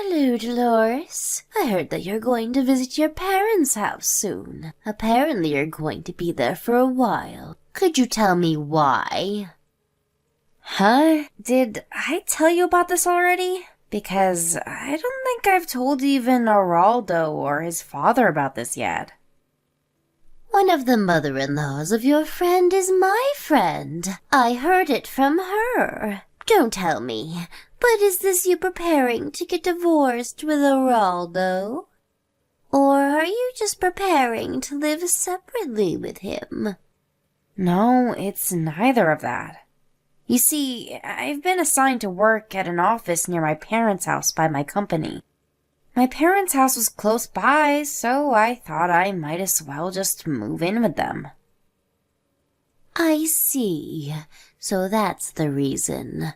Hello, Dolores. I heard that you're going to visit your parents' house soon. Apparently you're going to be there for a while. Could you tell me why? Huh? Did I tell you about this already? Because I don't think I've told even Araldo or his father about this yet. One of the mother-in-laws of your friend is my friend. I heard it from her. Don't tell me, but is this you preparing to get divorced with Araldo? Or are you just preparing to live separately with him? No, it's neither of that. You see, I've been assigned to work at an office near my parents' house by my company. My parents' house was close by, so I thought I might as well just move in with them. I see. So that's the reason.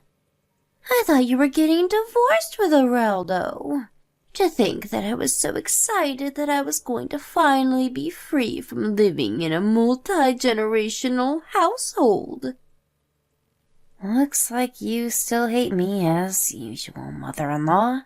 I thought you were getting divorced with Araldo. To think that I was so excited that I was going to finally be free from living in a multi-generational household. Looks like you still hate me as usual, mother-in-law.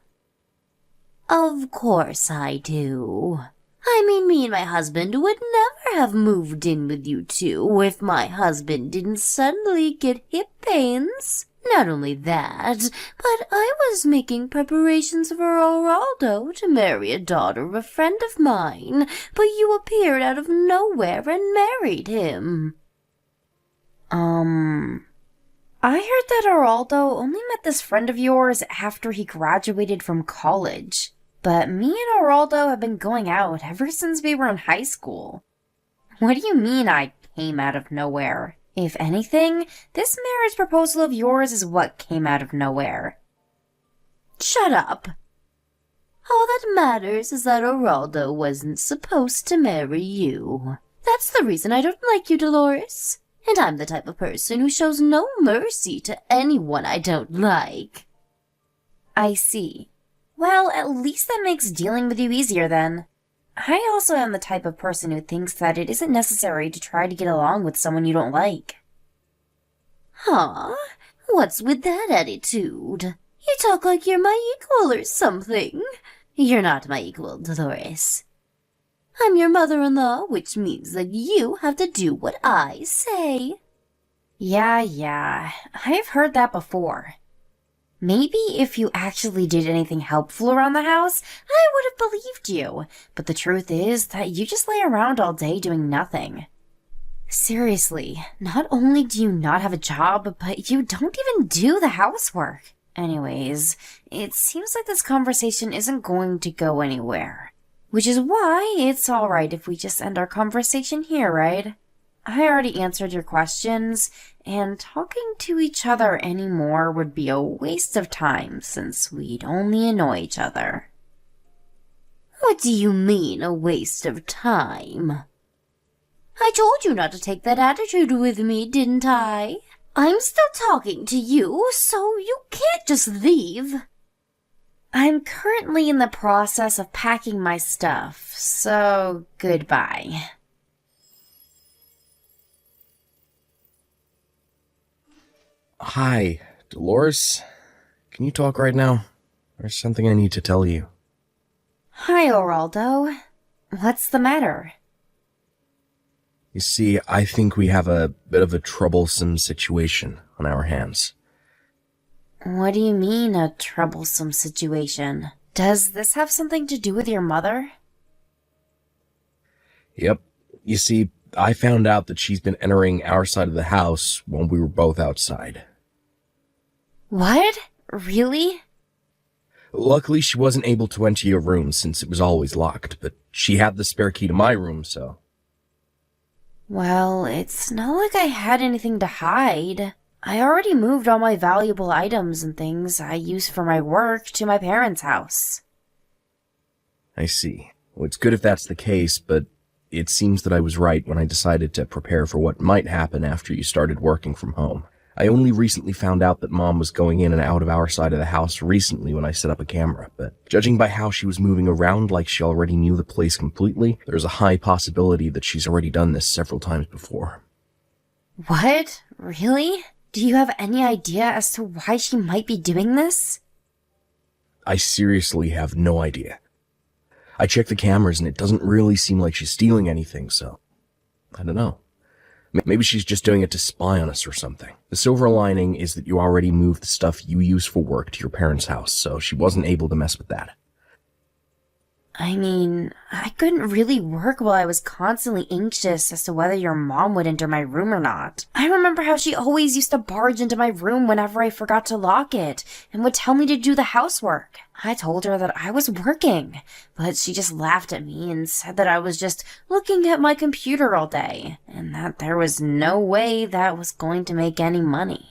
Of course I do. I mean, me and my husband would never have moved in with you two if my husband didn't suddenly get hip pains. Not only that, but I was making preparations for Araldo to marry a daughter of a friend of mine, but you appeared out of nowhere and married him. I heard that Araldo only met this friend of yours after he graduated from college. But me and Araldo have been going out ever since we were in high school. What do you mean I came out of nowhere? If anything, this marriage proposal of yours is what came out of nowhere. Shut up. All that matters is that Araldo wasn't supposed to marry you. That's the reason I don't like you, Dolores. And I'm the type of person who shows no mercy to anyone I don't like. I see. Well, at least that makes dealing with you easier then. I also am the type of person who thinks that it isn't necessary to try to get along with someone you don't like. Huh? What's with that attitude? You talk like you're my equal or something. You're not my equal, Dolores. I'm your mother-in-law, which means that you have to do what I say. Yeah, I've heard that before. Maybe if you actually did anything helpful around the house, I would have believed you. But the truth is that you just lay around all day doing nothing. Seriously, not only do you not have a job, but you don't even do the housework. Anyways, it seems like this conversation isn't going to go anywhere. Which is why it's alright if we just end our conversation here, right? I already answered your questions, and talking to each other anymore would be a waste of time since we'd only annoy each other. What do you mean, a waste of time? I told you not to take that attitude with me, didn't I? I'm still talking to you, so you can't just leave. I'm currently in the process of packing my stuff, so goodbye. Hi, Dolores. Can you talk right now? There's something I need to tell you. Hi, Araldo. What's the matter? You see, I think we have a bit of a troublesome situation on our hands. What do you mean, a troublesome situation? Does this have something to do with your mother? Yep. You see, I found out that she's been entering our side of the house when we were both outside. What? Really? Luckily, she wasn't able to enter your room since it was always locked, but she had the spare key to my room, so... Well, it's not like I had anything to hide. I already moved all my valuable items and things I use for my work to my parents' house. I see. Well, it's good if that's the case, but it seems that I was right when I decided to prepare for what might happen after you started working from home. I only recently found out that Mom was going in and out of our side of the house recently when I set up a camera, but judging by how she was moving around like she already knew the place completely, there's a high possibility that she's already done this several times before. What? Really? Do you have any idea as to why she might be doing this? I seriously have no idea. I checked the cameras and it doesn't really seem like she's stealing anything, so I don't know. Maybe she's just doing it to spy on us or something. The silver lining is that you already moved the stuff you use for work to your parents' house, so she wasn't able to mess with that. I mean, I couldn't really work while I was constantly anxious as to whether your mom would enter my room or not. I remember how she always used to barge into my room whenever I forgot to lock it and would tell me to do the housework. I told her that I was working, but she just laughed at me and said that I was just looking at my computer all day and that there was no way that was going to make any money.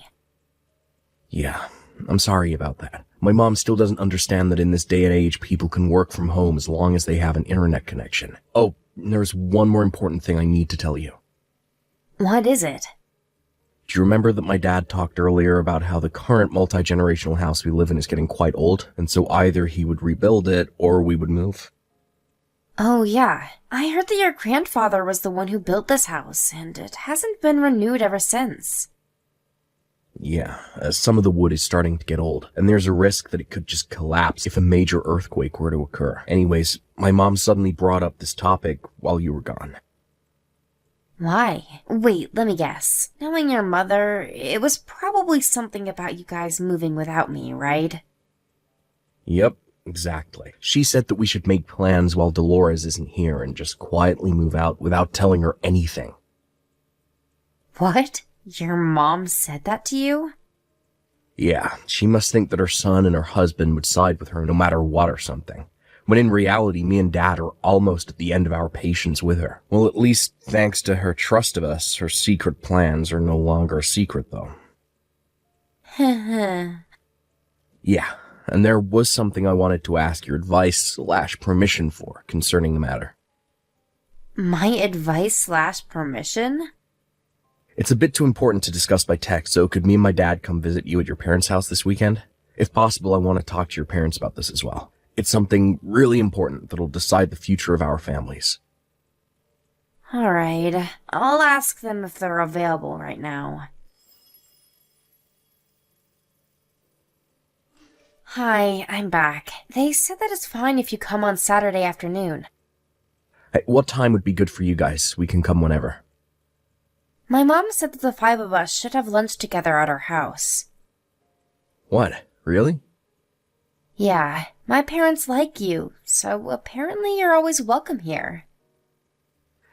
Yeah, I'm sorry about that. My mom still doesn't understand that in this day and age, people can work from home as long as they have an internet connection. Oh, there's one more important thing I need to tell you. What is it? Do you remember that my dad talked earlier about how the current multi-generational house we live in is getting quite old, and so either he would rebuild it or we would move? Oh yeah, I heard that your grandfather was the one who built this house, and it hasn't been renewed ever since. Yeah, some of the wood is starting to get old, and there's a risk that it could just collapse if a major earthquake were to occur. Anyways, my mom suddenly brought up this topic while you were gone. Why? Wait, let me guess. Knowing your mother, it was probably something about you guys moving without me, right? Yep, exactly. She said that we should make plans while Dolores isn't here and just quietly move out without telling her anything. What? Your mom said that to you? Yeah, she must think that her son and her husband would side with her no matter what or something. When in reality, me and Dad are almost at the end of our patience with her. Well, at least thanks to her trust of us, her secret plans are no longer a secret, though. Yeah, and there was something I wanted to ask your advice/permission for concerning the matter. My advice/permission? It's a bit too important to discuss by text, so could me and my dad come visit you at your parents' house this weekend? If possible, I want to talk to your parents about this as well. It's something really important that'll decide the future of our families. Alright, I'll ask them if they're available right now. Hi, I'm back. They said that it's fine if you come on Saturday afternoon. Hey, what time would be good for you guys? We can come whenever. My mom said that the 5 of us should have lunch together at our house. What? Really? Yeah, my parents like you, so apparently you're always welcome here.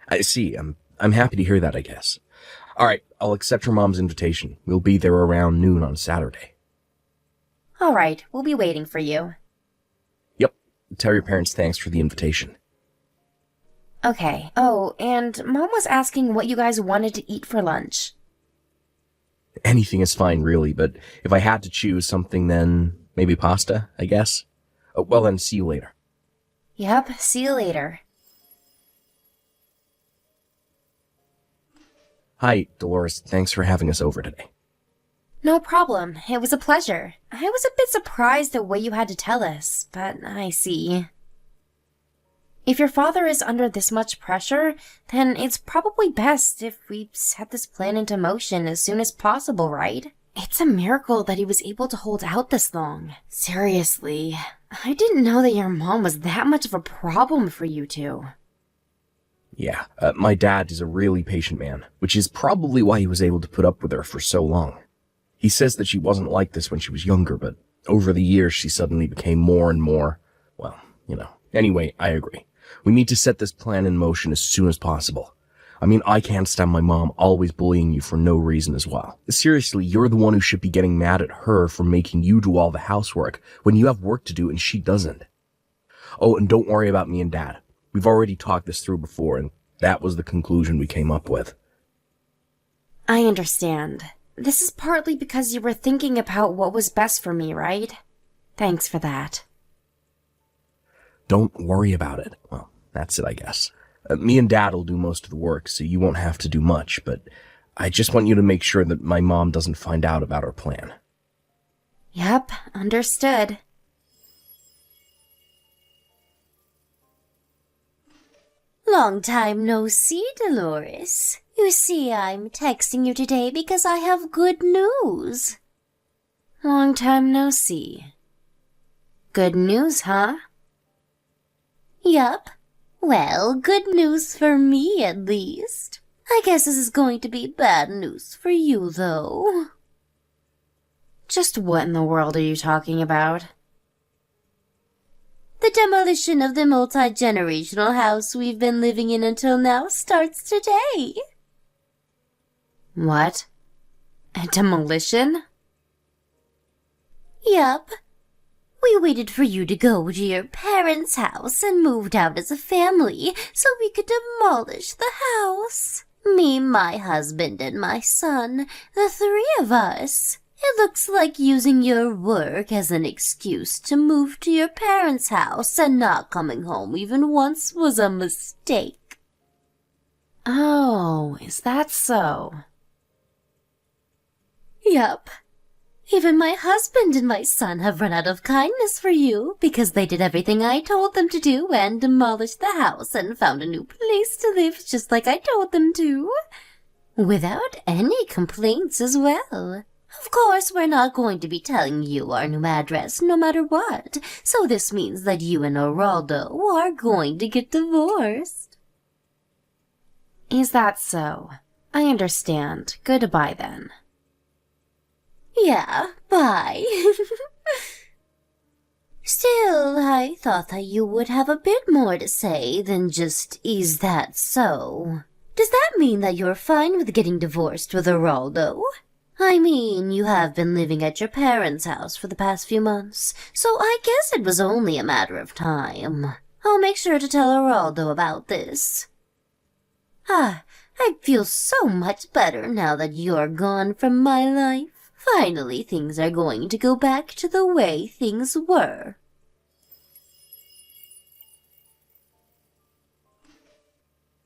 I see. I'm happy to hear that, I guess. Alright, I'll accept your mom's invitation. We'll be there around noon on Saturday. Alright, we'll be waiting for you. Yep. Tell your parents thanks for the invitation. Okay. Oh, and Mom was asking what you guys wanted to eat for lunch. Anything is fine, really, but if I had to choose something, then maybe pasta, I guess. Well, then, see you later. Yep, see you later. Hi, Dolores. Thanks for having us over today. No problem. It was a pleasure. I was a bit surprised at what you had to tell us, but I see. If your father is under this much pressure, then it's probably best if we set this plan into motion as soon as possible, right? It's a miracle that he was able to hold out this long. Seriously, I didn't know that your mom was that much of a problem for you two. Yeah, my dad is a really patient man, which is probably why he was able to put up with her for so long. He says that she wasn't like this when she was younger, but over the years she suddenly became more and more, well, you know. Anyway, I agree. We need to set this plan in motion as soon as possible. I mean, I can't stand my mom always bullying you for no reason as well. Seriously, you're the one who should be getting mad at her for making you do all the housework when you have work to do and she doesn't. Oh, and don't worry about me and Dad. We've already talked this through before, and that was the conclusion we came up with. I understand. This is partly because you were thinking about what was best for me, right? Thanks for that. Don't worry about it. Well, that's it, I guess. Me and Dad will do most of the work, so you won't have to do much, but I just want you to make sure that my mom doesn't find out about our plan. Yep, understood. Long time no see, Dolores. You see, I'm texting you today because I have good news. Long time no see. Good news, huh? Yup. Well, good news for me, at least. I guess this is going to be bad news for you, though. Just what in the world are you talking about? The demolition of the multi-generational house we've been living in until now starts today. What? A demolition? Yup. We waited for you to go to your parents' house and moved out as a family so we could demolish the house. Me, my husband, and my son, the three of us. It looks like using your work as an excuse to move to your parents' house and not coming home even once was a mistake. Oh, is that so? Yup. Even my husband and my son have run out of kindness for you because they did everything I told them to do and demolished the house and found a new place to live just like I told them to. Without any complaints as well. Of course, we're not going to be telling you our new address no matter what, so this means that you and Geraldo are going to get divorced. Is that so? I understand. Goodbye then. Yeah, bye. Still, I thought that you would have a bit more to say than just, is that so? Does that mean that you're fine with getting divorced with Geraldo? I mean, you have been living at your parents' house for the past few months, so I guess it was only a matter of time. I'll make sure to tell Geraldo about this. I feel so much better now that you're gone from my life. Finally, things are going to go back to the way things were.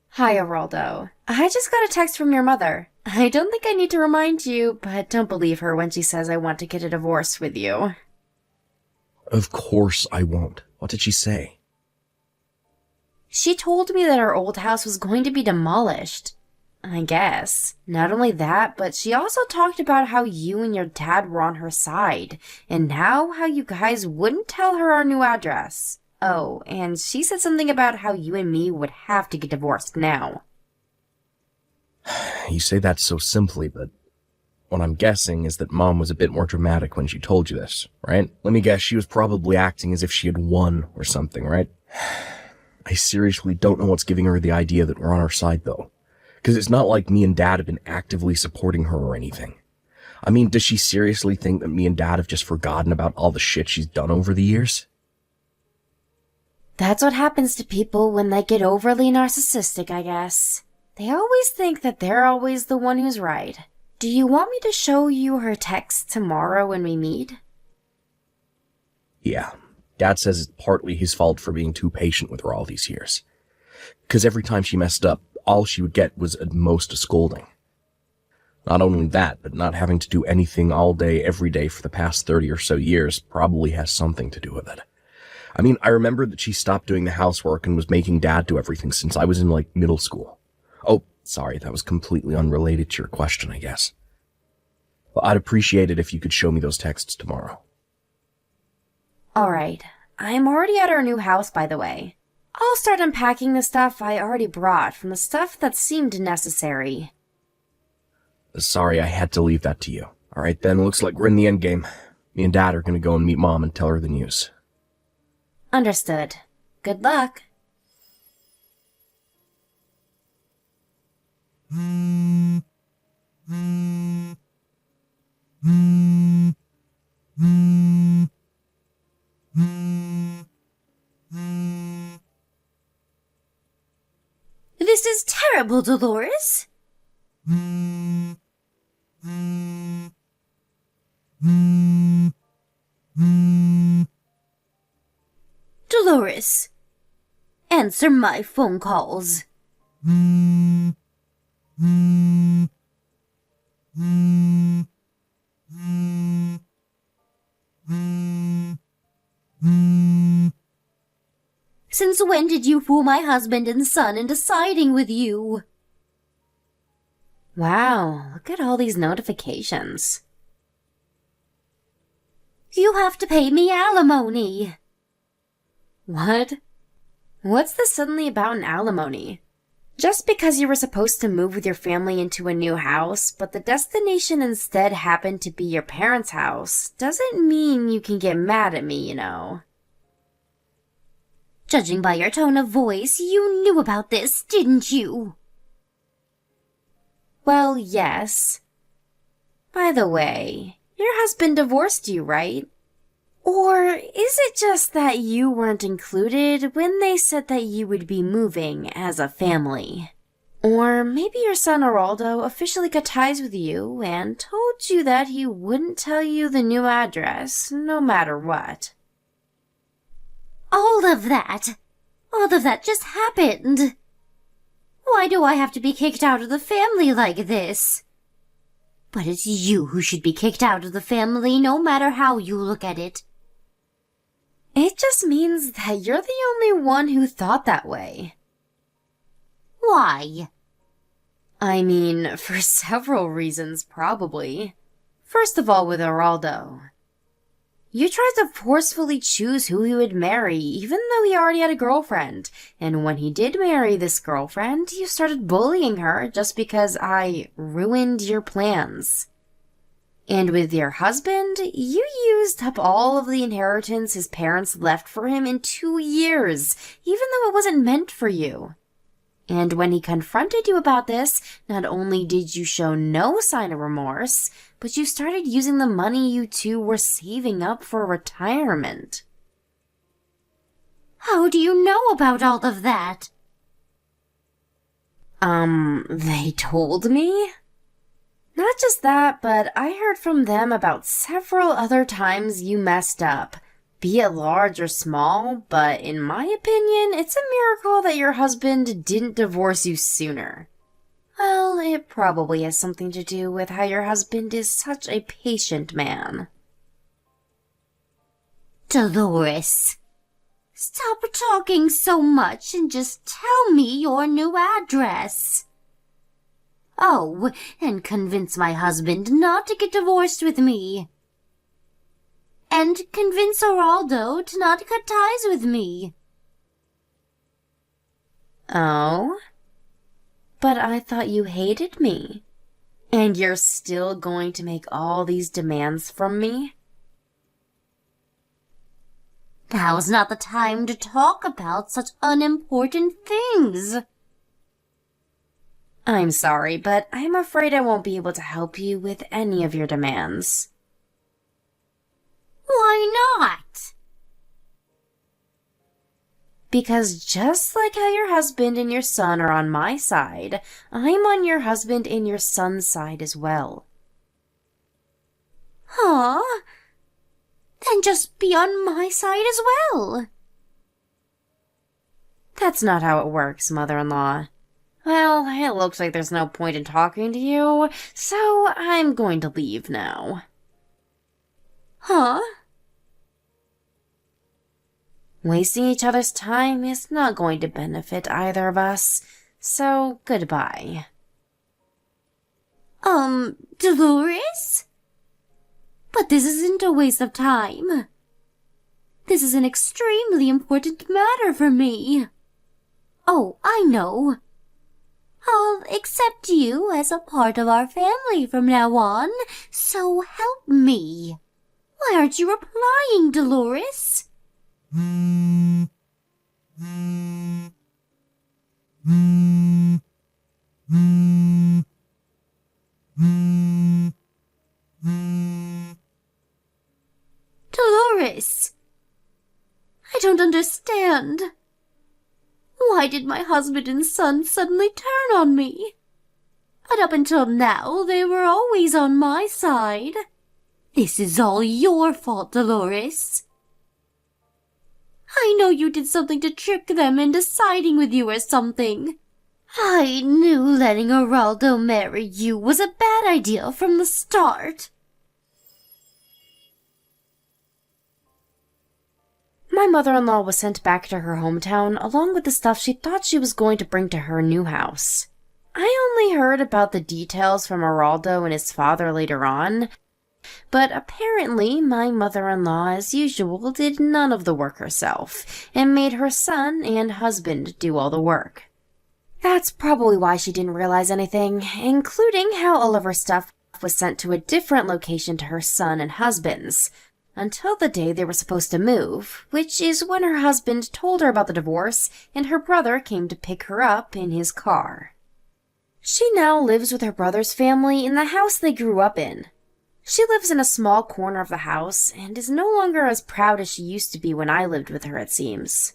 Hi, Geraldo. I just got a text from your mother. I don't think I need to remind you, but don't believe her when she says I want to get a divorce with you. Of course I won't. What did she say? She told me that our old house was going to be demolished. I guess. Not only that, but she also talked about how you and your dad were on her side, and now how you guys wouldn't tell her our new address. Oh, and she said something about how you and me would have to get divorced now. You say that so simply, but what I'm guessing is that Mom was a bit more dramatic when she told you this, right? Let me guess, she was probably acting as if she had won or something, right? I seriously don't know what's giving her the idea that we're on her side, though. Because it's not like me and Dad have been actively supporting her or anything. I mean, does she seriously think that me and Dad have just forgotten about all the shit she's done over the years? That's what happens to people when they get overly narcissistic, I guess. They always think that they're always the one who's right. Do you want me to show you her text tomorrow when we meet? Yeah. Dad says it's partly his fault for being too patient with her all these years. Because every time she messed up, all she would get was at most a scolding. Not only that, but not having to do anything all day, every day for the past 30 or so years probably has something to do with it. I mean, I remember that she stopped doing the housework and was making Dad do everything since I was in, middle school. Oh, sorry, that was completely unrelated to your question, I guess. Well, I'd appreciate it if you could show me those texts tomorrow. Alright, I'm already at our new house, by the way. I'll start unpacking the stuff I already brought from the stuff that seemed necessary. Sorry, I had to leave that to you. Alright then, looks like we're in the endgame. Me and Dad are gonna go and meet Mom and tell her the news. Understood. Good luck. This is terrible, Dolores. Dolores, answer my phone calls. Since when did you fool my husband and son into siding with you? Wow, look at all these notifications. You have to pay me alimony. What? What's this suddenly about an alimony? Just because you were supposed to move with your family into a new house, but the destination instead happened to be your parents' house, doesn't mean you can get mad at me, you know. Judging by your tone of voice, you knew about this, didn't you? Well, yes. By the way, your husband divorced you, right? Or is it just that you weren't included when they said that you would be moving as a family? Or maybe your son Araldo officially cut ties with you and told you that he wouldn't tell you the new address, no matter what. All of that just happened. Why do I have to be kicked out of the family like this? But it's you who should be kicked out of the family, no matter how you look at it. It just means that you're the only one who thought that way. Why? I mean, for several reasons, probably. First of all, with Araldo. You tried to forcefully choose who he would marry, even though he already had a girlfriend. And when he did marry this girlfriend, you started bullying her just because I ruined your plans. And with your husband, you used up all of the inheritance his parents left for him in 2 years, even though it wasn't meant for you. And when he confronted you about this, not only did you show no sign of remorse, but you started using the money you two were saving up for retirement. How do you know about all of that? They told me? Not just that, but I heard from them about several other times you messed up. Be it large or small, but in my opinion, it's a miracle that your husband didn't divorce you sooner. Well, it probably has something to do with how your husband is such a patient man. Dolores, stop talking so much and just tell me your new address. Oh, and convince my husband not to get divorced with me. And convince Araldo to not cut ties with me. Oh? But I thought you hated me. And you're still going to make all these demands from me? Now's not the time to talk about such unimportant things. I'm sorry, but I'm afraid I won't be able to help you with any of your demands. Why not? Because just like how your husband and your son are on my side, I'm on your husband and your son's side as well. Huh? Then just be on my side as well. That's not how it works, mother-in-law. Well, it looks like there's no point in talking to you, so I'm going to leave now. Huh? Wasting each other's time is not going to benefit either of us, so goodbye. Dolores? But this isn't a waste of time. This is an extremely important matter for me. Oh, I know. I'll accept you as a part of our family from now on, so help me. Why aren't you replying, Dolores? Dolores, I don't understand. Why did my husband and son suddenly turn on me? But up until now, they were always on my side. This is all your fault, Dolores. I know you did something to trick them into siding with you or something. I knew letting Araldo marry you was a bad idea from the start. My mother-in-law was sent back to her hometown along with the stuff she thought she was going to bring to her new house. I only heard about the details from Araldo and his father later on, But apparently, my mother-in-law, as usual, did none of the work herself, and made her son and husband do all the work. That's probably why she didn't realize anything, including how all of her stuff was sent to a different location to her son and husband's, until the day they were supposed to move, which is when her husband told her about the divorce and her brother came to pick her up in his car. She now lives with her brother's family in the house they grew up in. She lives in a small corner of the house and is no longer as proud as she used to be when I lived with her, it seems.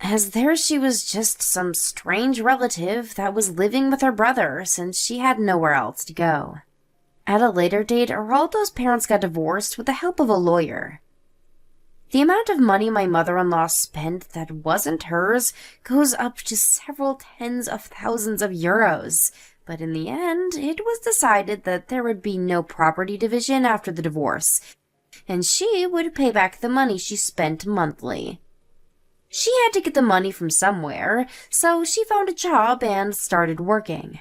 As there she was just some strange relative that was living with her brother since she had nowhere else to go. At a later date, Araldo's parents got divorced with the help of a lawyer. The amount of money my mother-in-law spent that wasn't hers goes up to several tens of thousands of euros, but in the end, it was decided that there would be no property division after the divorce, and she would pay back the money she spent monthly. She had to get the money from somewhere, so she found a job and started working.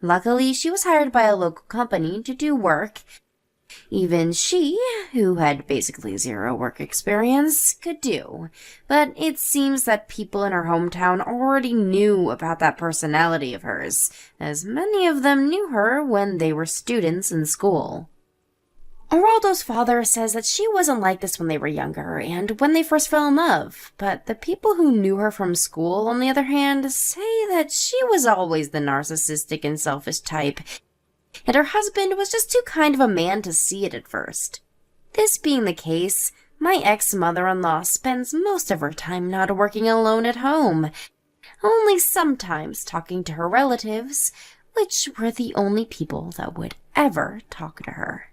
Luckily, she was hired by a local company to do work. Even she, who had basically zero work experience, could do. But it seems that people in her hometown already knew about that personality of hers, as many of them knew her when they were students in school. Araldo's father says that she wasn't like this when they were younger and when they first fell in love, but the people who knew her from school, on the other hand, say that she was always the narcissistic and selfish type, and her husband was just too kind of a man to see it at first. This being the case, my ex-mother-in-law spends most of her time not working alone at home, only sometimes talking to her relatives, which were the only people that would ever talk to her.